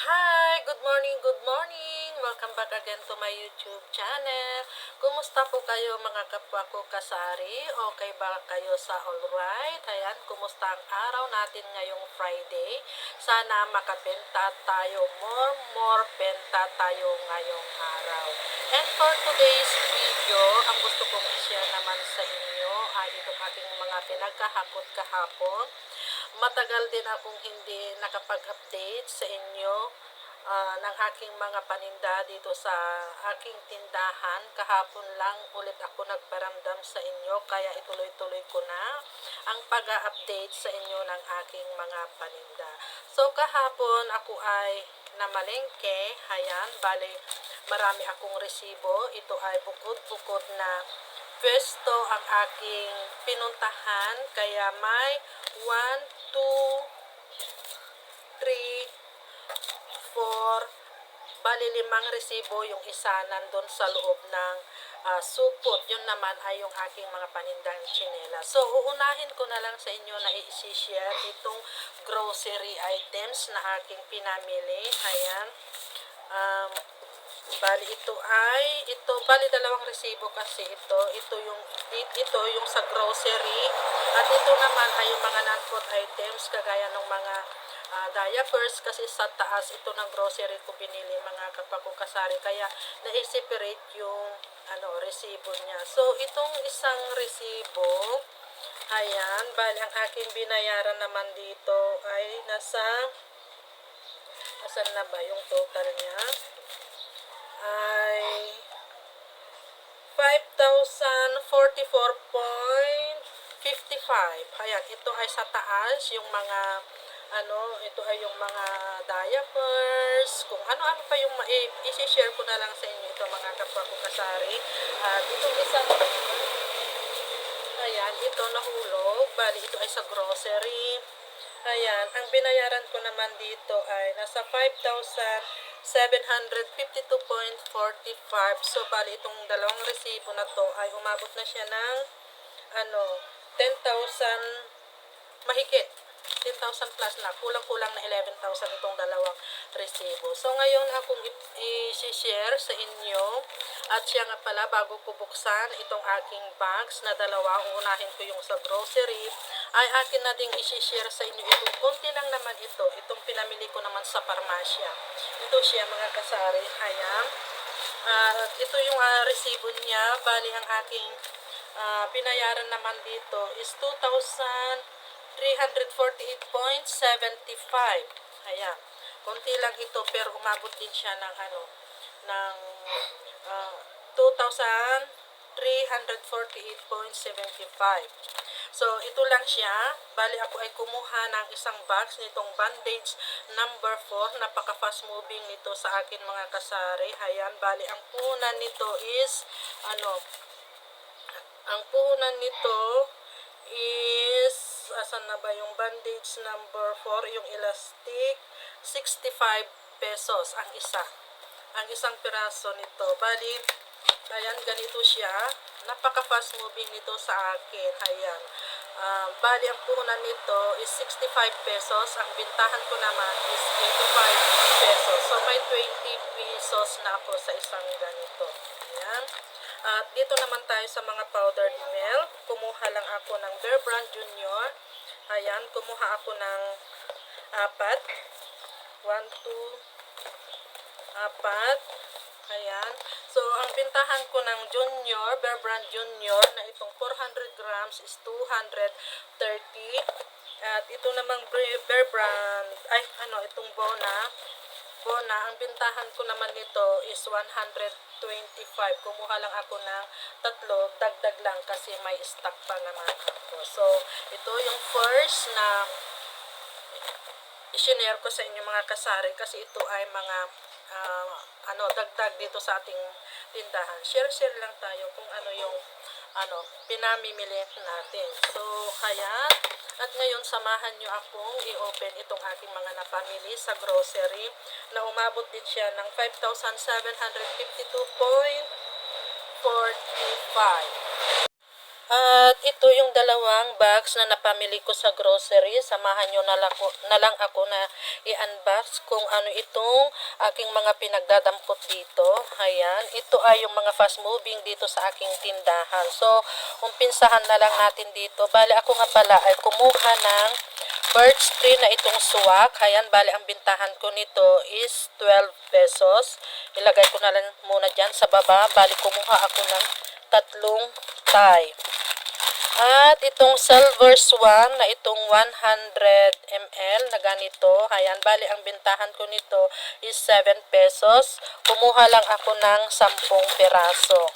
Hi! Good morning, good morning! Welcome back again to my YouTube channel. Kumusta po kayo mga kapwa ko kasari? Okay ba kayo sa alright? Ayan, kumusta ang araw natin ngayong Friday? Sana makabenta tayo, more benta tayo ngayong araw. And for today's video, ang gusto kong i-share naman sa inyo ay itong aking mga pinagkahakot kahapon. Matagal din akong hindi nakapag-update sa inyo ng aking mga paninda dito sa aking tindahan. Kahapon lang ulit ako nagparamdam sa inyo, kaya ituloy-tuloy ko na ang pag-update sa inyo ng aking mga paninda. So kahapon ako ay namalengke, ayan, bali marami akong resibo. Ito ay bukod-bukod na pwesto ang aking pinuntahan, kaya may 1, 2, 3, 4, bali 5 resibo. Yung isa nandun sa loob ng supot. Yun naman ay yung aking mga panindang tsinela. So, uunahin ko na lang sa inyo na i-share itong grocery items na aking pinamili. Ayan. Bali bali dalawang resibo kasi ito yung sa grocery, at ito naman ay yung mga non-food items kagaya ng mga diapers, kasi sa taas ito ng grocery ko binili mga kapakukasari, kaya na-separate yung resibo niya. So itong isang resibo, ayan, bali ang aking binayaran naman dito ay asan na ba yung total niya, ay 5,044.55. Ayan, ito ay sa taas yung mga ito ay yung mga diapers, kung ano-ano pa yung i-share ko na lang sa inyo ito mga kapwa ko kasari. At itong isa, ayan, ito nahulog, bali ito ay sa grocery. Ayan, ang binayaran ko naman dito ay nasa 5,752.45. So, bali itong dalawang resibo na to ay umabot na siya ng 10,000 mahigit. 10,000 plus na. Kulang-kulang na 11,000 itong dalawang resibo. So, ngayon akong i-share sa inyo, at siya nga pala, bago ko buksan itong aking bags na dalawa, uunahin ko yung sa grocery, ay akin na ding i-share sa inyo itong konti lang naman ito. Itong pinamili ko naman sa parmasya. Ito siya mga kasari. Ayan. Ito yung resibo niya. Bali ang aking binayaran naman dito is 2,348.75. Ayan. Konti lang ito, pero umabot din siya ng ng 2,348.75. So, ito lang siya. Bali ako ay kumuha ng isang box nitong bandage number 4. Napaka fast moving nito sa akin mga kasari. Ayan, bali ang puhunan nito is ang puhunan nito is, asan na ba yung bandage number 4, yung elastic, 65 pesos ang isa. Ang isang piraso nito. Bali, ayan, ganito siya. Napaka fast moving nito sa akin. Ayan. Bali, ang puhunan nito is 65 pesos. Ang bintahan ko naman is 85 pesos. So, may 20 pesos na ako sa isang ganito. Ayan. At dito naman tayo sa mga powdered milk. Kumuha lang ako ng Bear Brand Junior. Ayan, kumuha ako ng 4. 1, 2, 4. Ayan. So, ang bintahan ko ng Junior, Bear Brand Junior, na itong 400 grams is 230. At ito namang Bear Brand, itong Bona, ang bintahan ko naman nito is 125. Kumuha lang ako ng 3, dagdag lang kasi may stock pa naman ako. So, ito yung first na i-share ko sa inyo mga kasari, kasi ito ay mga dagdag dito sa ating tindahan. Share lang tayo kung ano yung pinamimili natin. So, ayan. At ngayon, samahan nyo akong i-open itong aking mga napamili sa grocery, na umabot din siya ng 5,752.45. At ito yung dalawang bags na napamili ko sa grocery. Samahan nyo na lang ako na i-unbox kung ano itong aking mga pinagdadampot dito. Ayan. Ito ay yung mga fast moving dito sa aking tindahan. So, umpisahan na lang natin dito. Bale, ako nga pala ay kumuha ng birch tree na itong suwak. Ayan, bale, ang bintahan ko nito is 12 pesos. Ilagay ko na lang muna dyan sa baba. Bale, kumuha ako ng tatlong tie. At itong silver swan na itong 100 ml na ganito, ayan, bali ang bintahan ko nito is 7 pesos. Kumuha lang ako ng 10 piraso.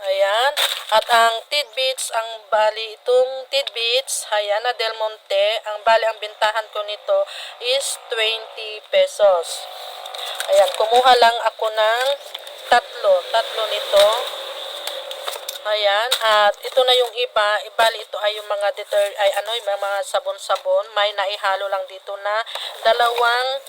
Ayan. At ang tidbits, ang bali itong tidbits, ayan na Del Monte, ang bali ang bintahan ko nito is 20 pesos. Ayan, kumuha lang ako ng tatlo nito. Ayan, at ito na yung iba, ibali ito ay yung mga yung mga sabon-sabon, may naihalo lang dito na dalawang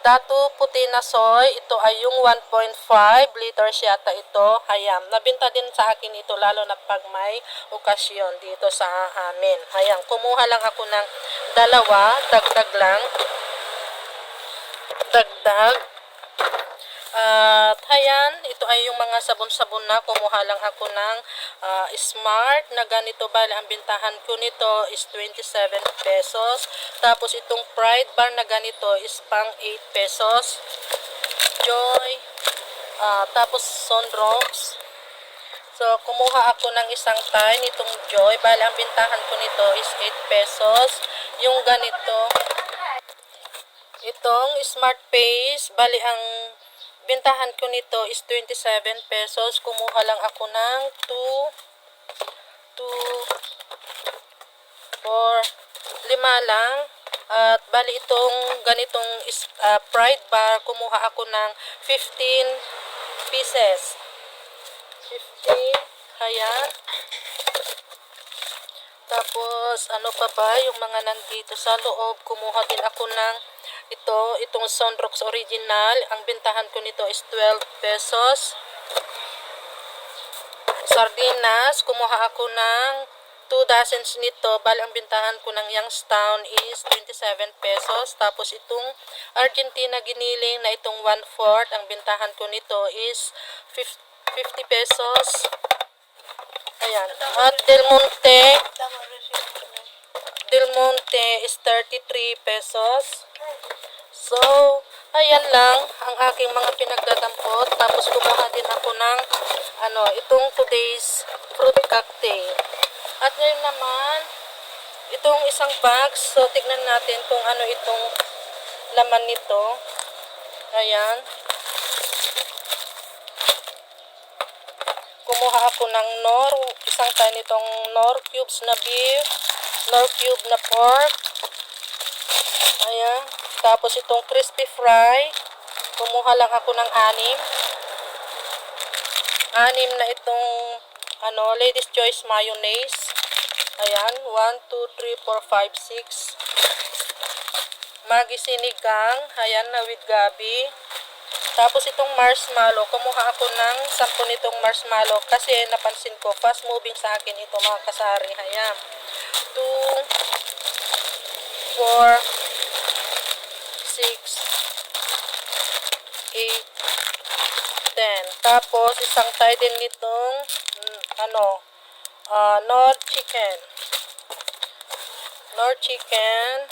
Datu puti na soy, ito ay yung 1.5 liters yata ito. Ayan, nabinta din sa akin ito lalo na pag may okasyon dito sa amin. Ayan, kumuha lang ako ng dalawa, dagdag lang. At ayan, ito ay yung mga sabon-sabon na. Kumuha lang ako ng Smart na ganito. Bali, ang bintahan ko nito is 27 pesos. Tapos itong Pride Bar na ganito is pang 8 pesos. Joy. Tapos Sunrocks. So, kumuha ako ng isang tie nitong Joy. Bali, ang bintahan ko nito is 8 pesos. Yung ganito, itong Smart Face, bali ang bintahan ko nito is 27 pesos. Kumuha lang ako ng 5 lang. At bali itong ganitong Pride Bar, kumuha ako ng 15 pieces. 15, ayan. Tapos, ano pa ba, yung mga nandito sa loob, kumuha din ako ng itong Sunrocks Original. Ang bintahan ko nito is 12 pesos. Sardinas, kumuha ako ng 2 dozens nito. Bali, ang bintahan ko ng Youngstown is 27 pesos. Tapos, itong Argentina giniling na itong 1/4, ang bintahan ko nito is 50 pesos. Ayan. At Del Monte is 33 pesos. So, ayan lang ang aking mga pinagdadampot. Tapos kumuha din ako ng itong today's fruit cocktail. At ngayon naman, itong isang box. So, tignan natin kung ano itong laman nito. Ayan. Kumuha ako ng isang tayo nitong Knorr cubes na beef, Knorr cube na pork. Ayan. Tapos itong crispy fry, kumuha lang ako ng 6. 6 na itong Lady's Choice mayonnaise. Ayan, 1, 2, 3, 4, 5, 6. Maggi sinigang, ayan na with gabi. Tapos itong marshmallow, kumuha ako ng 10 nitong marshmallow kasi napansin ko, fast moving sa akin ito mga kasari. Ayan, 2, 4, 6, 8, 10. Tapos, isang tayo din nitong, Knorr chicken. Knorr chicken.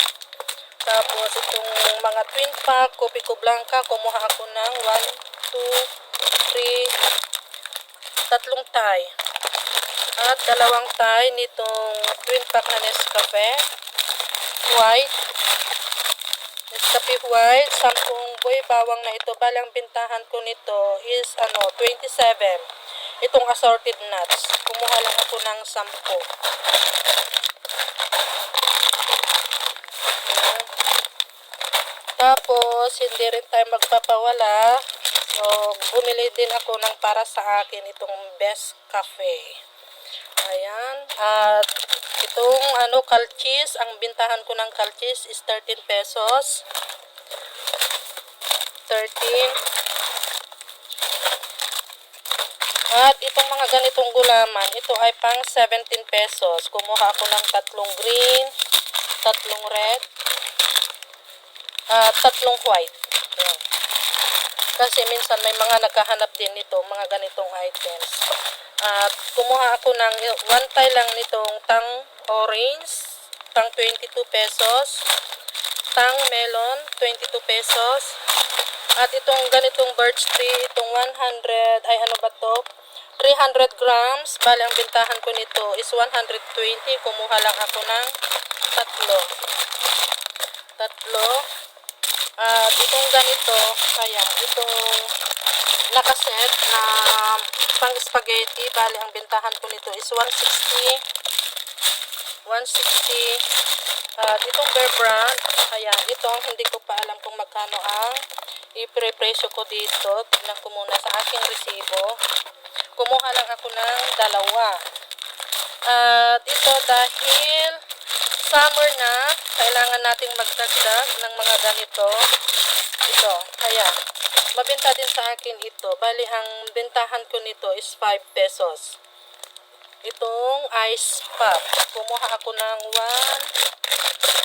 Tapos, itong mga twin pack, Copico Blanca, kumuha ako ng 1, 2, 3, 3 tie. At 2 tie nitong twin pack na Nescafe white. Nescafe white, 10 boy bawang na ito. Balang bintahan ko nito is 27. Itong assorted nuts. Kumuha lang ako ng 10. Tapos, hindi rin tayo magpapawala. So, bumili din ako ng para sa akin itong Best Cafe. Ayan. At itong kalchis, ang bintahan ko ng kalchis is 13 pesos. 13. At itong mga ganitong gulaman, ito ay pang 17 pesos. Kumuha ako ng 3 green, 3 red, at 3 white. Yan. Kasi minsan may mga naghahanap din nito, mga ganitong items. At kumuha ako ng 1 tie lang nitong tang orange, tang 22 pesos, tang melon, 22 pesos. At itong ganitong birch tree, itong 100, ay ano ba to? 300 grams. Bali, ang bintahan ko nito is 120. Kumuha lang ako ng tatlo. At itong ganito, ayan, itong nakaset na pang spaghetti. Bali, ang bintahan ko nito is 160. 160. At itong Bear Brand, ayan, itong hindi ko pa alam kung magkano ang i-presyo ko dito. Tignan ko muna sa aking resibo. Kumuha lang ako ng 2. At ito dahil summer na, kailangan nating magdagdag ng mga ganito. Ito, ayan. Mabenta din sa akin ito. Bali, ang bentahan ko nito is 5 pesos. Itong ice pop. Kumuha ako ng 1,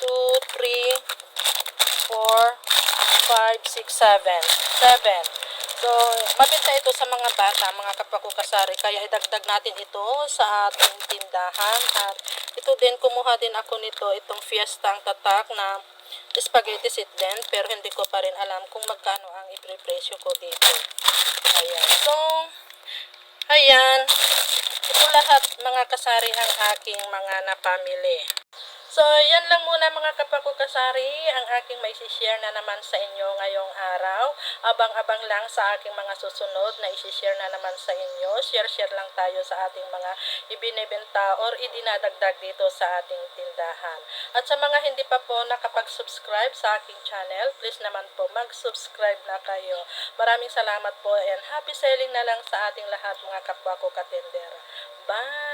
2, 3, 4, 5, 6, 7. So, mabenta ito sa mga bata, mga kapakukasari. Kaya idagdag natin ito sa ating tindahan. At ito din, kumuha din ako nito, itong Fiesta ang tatak na spaghetti sit din. Pero hindi ko pa rin alam kung magkano ang iprepresyo ko dito. Ayan. So, ayan. Ito lahat mga kasari ang aking mga napamili. So, yan lang muna mga kapakukasari ang aking maisishare na naman sa inyo ngayong araw. Abang-abang lang sa aking mga susunod na isishare na naman sa inyo. Share-share lang tayo sa ating mga ibinibenta or idinadagdag dito sa ating tindahan. At sa mga hindi pa po nakapag-subscribe sa aking channel, please naman po mag-subscribe na kayo. Maraming salamat po and happy selling na lang sa ating lahat mga kapwa ko katendera. Bye!